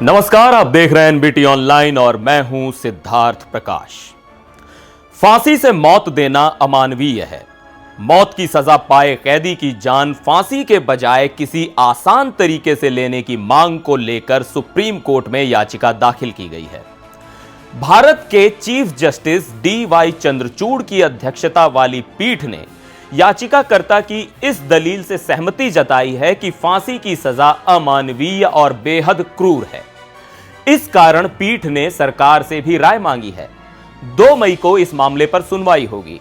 नमस्कार, आप देख रहे हैं एनबीटी ऑनलाइन और मैं हूं सिद्धार्थ प्रकाश। फांसी से मौत देना अमानवीय है। मौत की सजा पाए कैदी की जान फांसी के बजाय किसी आसान तरीके से लेने की मांग को लेकर सुप्रीम कोर्ट में याचिका दाखिल की गई है। भारत के चीफ जस्टिस डी.वाई. चंद्रचूड़ की अध्यक्षता वाली पीठ ने याचिकाकर्ता की इस दलील से सहमति जताई है कि फांसी की सजा अमानवीय और बेहद क्रूर है। इस कारण पीठ ने सरकार से भी राय मांगी है। 2 मई को इस मामले पर सुनवाई होगी।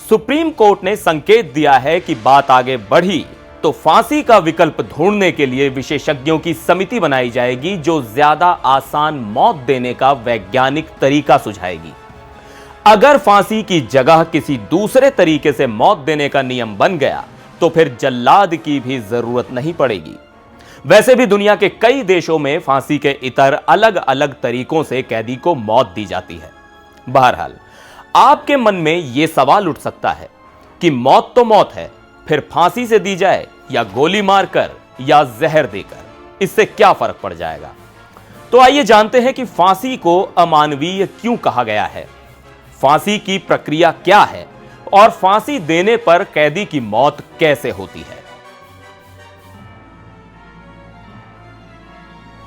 सुप्रीम कोर्ट ने संकेत दिया है कि बात आगे बढ़ी तो फांसी का विकल्प ढूंढने के लिए विशेषज्ञों की समिति बनाई जाएगी जो ज्यादा आसान मौत देने का वैज्ञानिक तरीका सुझाएगी। अगर फांसी की जगह किसी दूसरे तरीके से मौत देने का नियम बन गया तो फिर जल्लाद की भी जरूरत नहीं पड़ेगी। वैसे भी दुनिया के कई देशों में फांसी के इतर अलग अलग तरीकों से कैदी को मौत दी जाती है। बहरहाल, आपके मन में यह सवाल उठ सकता है कि मौत तो मौत है, फिर फांसी से दी जाए या गोली मारकर या जहर देकर, इससे क्या फर्क पड़ जाएगा? तो आइए जानते हैं कि फांसी को अमानवीय क्यों कहा गया है, फांसी की प्रक्रिया क्या है और फांसी देने पर कैदी की मौत कैसे होती है।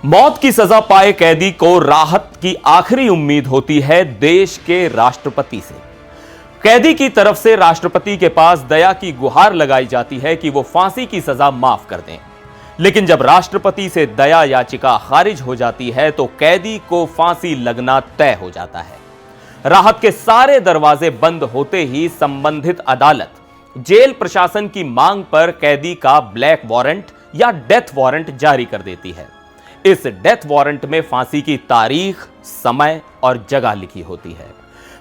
मौत की सजा पाए कैदी को राहत की आखिरी उम्मीद होती है देश के राष्ट्रपति से। कैदी की तरफ से राष्ट्रपति के पास दया की गुहार लगाई जाती है कि वो फांसी की सजा माफ कर दें। लेकिन जब राष्ट्रपति से दया याचिका खारिज हो जाती है तो कैदी को फांसी लगना तय हो जाता है। राहत के सारे दरवाजे बंद होते ही संबंधित अदालत जेल प्रशासन की मांग पर कैदी का ब्लैक वारंट या डेथ वारंट जारी कर देती है। इस डेथ वारंट में फांसी की तारीख, समय और जगह लिखी होती है।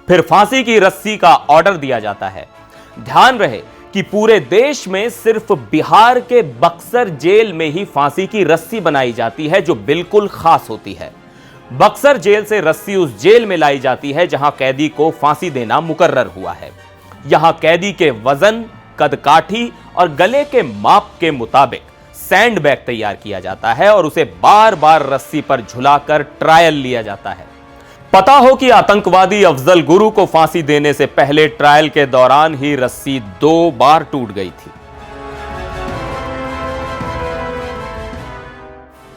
फिर फांसी की रस्सी का ऑर्डर दिया जाता है। ध्यान रहे कि पूरे देश में सिर्फ बिहार के बक्सर जेल में ही फांसी की रस्सी बनाई जाती है जो बिल्कुल खास होती है। बक्सर जेल से रस्सी उस जेल में लाई जाती है जहां कैदी को फांसी देना मुकर्रर हुआ है। यहां कैदी के वजन, कदकाठी और गले के माप के मुताबिक सैंड बैग तैयार किया जाता है और उसे बार बार रस्सी पर झुलाकर ट्रायल लिया जाता है। पता हो कि आतंकवादी अफजल गुरु को फांसी देने से पहले ट्रायल के दौरान ही रस्सी 2 बार टूट गई थी।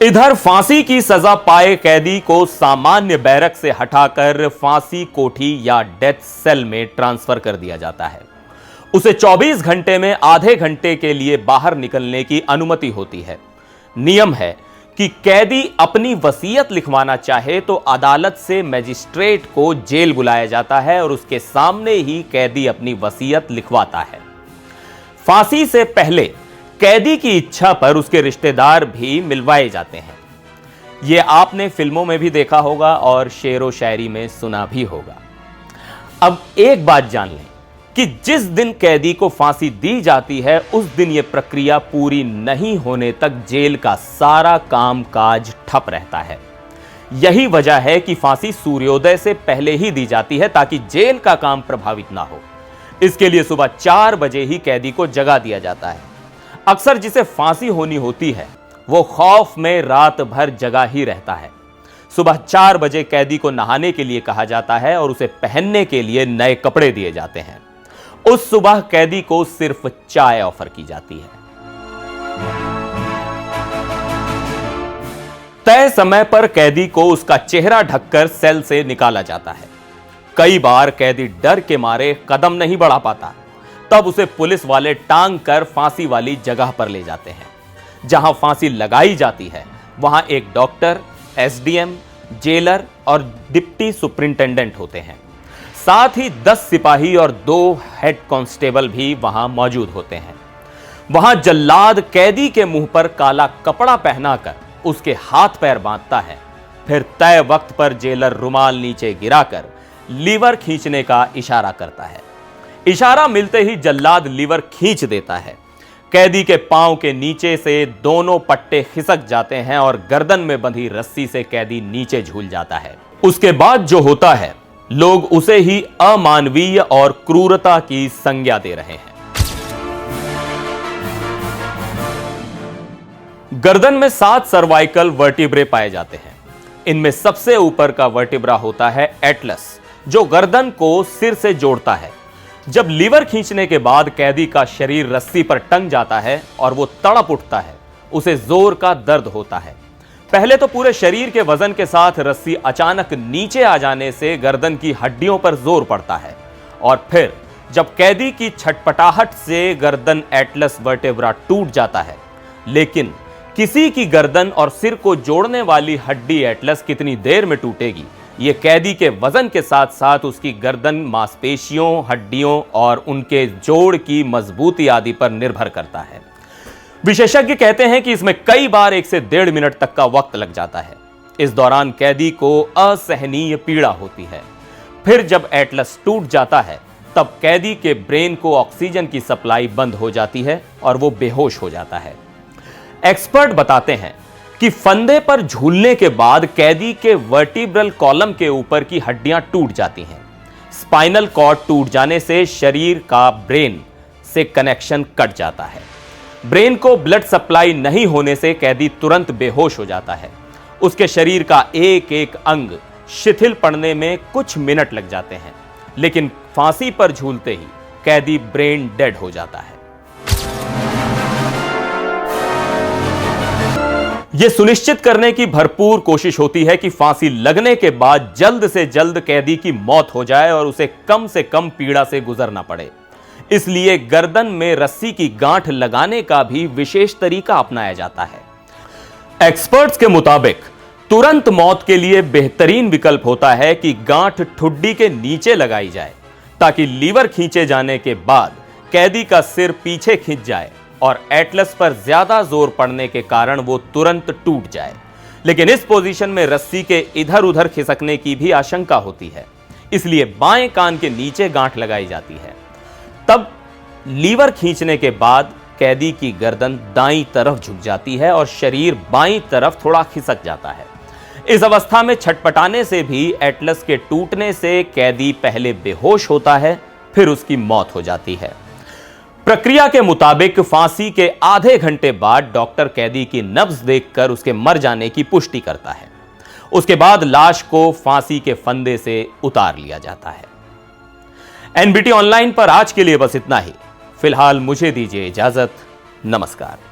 इधर फांसी की सजा पाए कैदी को सामान्य बैरक से हटाकर फांसी कोठी या डेथ सेल में ट्रांसफर कर दिया जाता है। उसे 24 घंटे में आधे घंटे के लिए बाहर निकलने की अनुमति होती है। नियम है कि कैदी अपनी वसीयत लिखवाना चाहे तो अदालत से मजिस्ट्रेट को जेल बुलाया जाता है और उसके सामने ही कैदी अपनी वसीयत लिखवाता है। फांसी से पहले कैदी की इच्छा पर उसके रिश्तेदार भी मिलवाए जाते हैं। यह आपने फिल्मों में भी देखा होगा और शेरो शायरी में सुना भी होगा। अब एक बात जान लें कि जिस दिन कैदी को फांसी दी जाती है उस दिन यह प्रक्रिया पूरी नहीं होने तक जेल का सारा काम काज ठप रहता है। यही वजह है कि फांसी सूर्योदय से पहले ही दी जाती है ताकि जेल का काम प्रभावित ना हो। इसके लिए सुबह 4 बजे ही कैदी को जगा दिया जाता है। अक्सर जिसे फांसी होनी होती है वो खौफ में रात भर जगा ही रहता है। सुबह 4 बजे कैदी को नहाने के लिए कहा जाता है और उसे पहनने के लिए नए कपड़े दिए जाते हैं। उस सुबह कैदी को सिर्फ चाय ऑफर की जाती है। तय समय पर कैदी को उसका चेहरा ढककर सेल से निकाला जाता है। कई बार कैदी डर के मारे कदम नहीं बढ़ा पाता, तब उसे पुलिस वाले टांग कर फांसी वाली जगह पर ले जाते हैं। जहां फांसी लगाई जाती है वहां एक डॉक्टर, एसडीएम, जेलर और डिप्टी सुपरिंटेंडेंट होते हैं। साथ ही 10 सिपाही और 2 हेड कांस्टेबल भी वहां मौजूद होते हैं। वहां जल्लाद कैदी के मुंह पर काला कपड़ा पहनाकर उसके हाथ पैर बांधता है। फिर तय वक्त पर जेलर रुमाल नीचे गिराकर लीवर खींचने का इशारा करता है। इशारा मिलते ही जल्लाद लीवर खींच देता है। कैदी के पांव के नीचे से दोनों पट्टे खिसक जाते हैं और गर्दन में बंधी रस्सी से कैदी नीचे झूल जाता है। उसके बाद जो होता है लोग उसे ही अमानवीय और क्रूरता की संज्ञा दे रहे हैं। गर्दन में 7 सर्वाइकल वर्टिब्रे पाए जाते हैं। इनमें सबसे ऊपर का वर्टिब्रा होता है एटलस, जो गर्दन को सिर से जोड़ता है। जब लीवर खींचने के बाद कैदी का शरीर रस्सी पर टंग जाता है और वो तड़प उठता है, उसे जोर का दर्द होता है। पहले तो पूरे शरीर के वजन के साथ रस्सी अचानक नीचे आ जाने से गर्दन की हड्डियों पर जोर पड़ता है, और फिर जब कैदी की छटपटाहट से गर्दन एटलस वर्टेब्रा टूट जाता है। लेकिन किसी की गर्दन और सिर को जोड़ने वाली हड्डी एटलस कितनी देर में टूटेगी, यह कैदी के वजन के साथ साथ उसकी गर्दन, मांसपेशियों, हड्डियों और उनके जोड़ की मजबूती आदि पर निर्भर करता है। विशेषज्ञ कहते हैं कि इसमें कई बार 1 से 1.5 मिनट तक का वक्त लग जाता है। इस दौरान कैदी को असहनीय पीड़ा होती है। फिर जब एटलस टूट जाता है, तब कैदी के ब्रेन को ऑक्सीजन की सप्लाई बंद हो जाती है और वो बेहोश हो जाता है। एक्सपर्ट बताते हैं कि फंदे पर झूलने के बाद कैदी के वर्टिब्रल कॉलम के ऊपर की हड्डियां टूट जाती हैं। स्पाइनल कॉर्ड टूट जाने से शरीर का ब्रेन से कनेक्शन कट जाता है। ब्रेन को ब्लड सप्लाई नहीं होने से कैदी तुरंत बेहोश हो जाता है। उसके शरीर का एक एक अंग शिथिल पड़ने में कुछ मिनट लग जाते हैं, लेकिन फांसी पर झूलते ही कैदी ब्रेन डेड हो जाता है। यह सुनिश्चित करने की भरपूर कोशिश होती है कि फांसी लगने के बाद जल्द से जल्द कैदी की मौत हो जाए और उसे कम से कम पीड़ा से गुजरना पड़े। इसलिए गर्दन में रस्सी की गांठ लगाने का भी विशेष तरीका अपनाया जाता है। एक्सपर्ट्स के मुताबिक तुरंत मौत के लिए बेहतरीन विकल्प होता है कि गांठ ठुड्डी के नीचे लगाई जाए, ताकि लीवर खींचे जाने के बाद कैदी का सिर पीछे खिंच जाए और एटलस पर ज्यादा जोर पड़ने के कारण वो तुरंत टूट जाए। लेकिन इस पोजीशन में रस्सी के इधर उधर खिसकने की भी आशंका होती है, इसलिए बाएं कान के नीचे गांठ लगाई जाती है। तब लीवर खींचने के बाद कैदी की गर्दन दाईं तरफ झुक जाती है और शरीर बाईं तरफ थोड़ा खिसक जाता है। इस अवस्था में छटपटाने से भी एटलस के टूटने से कैदी पहले बेहोश होता है, फिर उसकी मौत हो जाती है। प्रक्रिया के मुताबिक फांसी के आधे घंटे बाद डॉक्टर कैदी की नब्ज देखकर उसके मर जाने की पुष्टि करता है। उसके बाद लाश को फांसी के फंदे से उतार लिया जाता है। एनबीटी ऑनलाइन पर आज के लिए बस इतना ही। फिलहाल मुझे दीजिए इजाजत। नमस्कार।